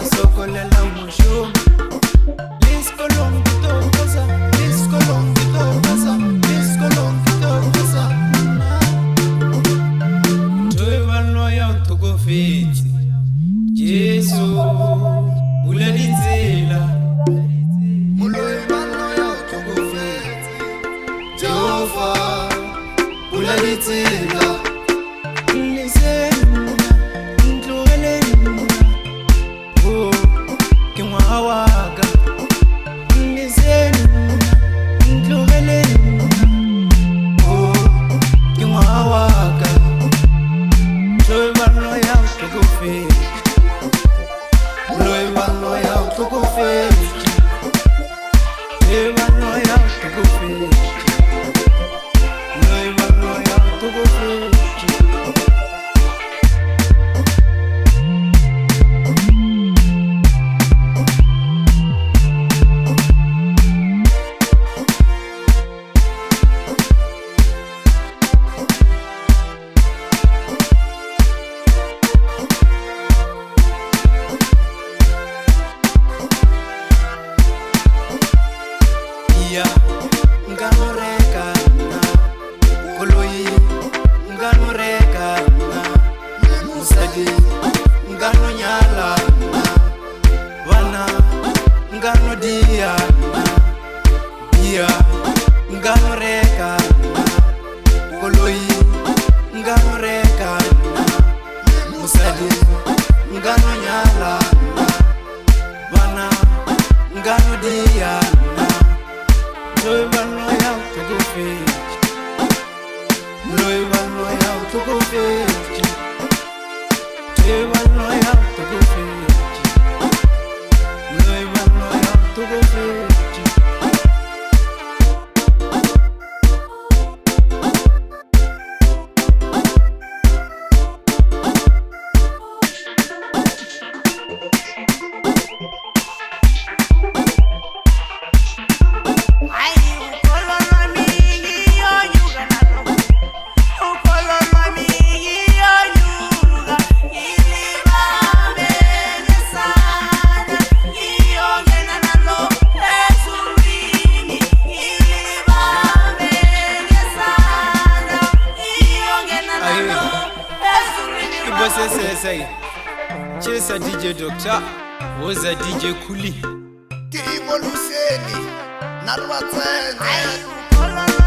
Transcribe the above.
sokolela umushumo liskolongitokoza liskolongitokoza liskolongitokoza toyevanoya utokofeti Jesu ulalitsela muloyevanoya utokofeti Jehova ulalitsela Nganorekana koloyi nganorekana musadi nganonyalana vana nganodiyana dia nganorekana koloyi nganorekana musadi nganonyalana vana nganodiyana Loyevanoya utokofeti Loyevanoya utokofeti Loyevanoya utokofeti Loyevanoya utokofeti Say, chase a DJ Doctor, was a DJ Kuli. Timo Luseni, Narwatsene.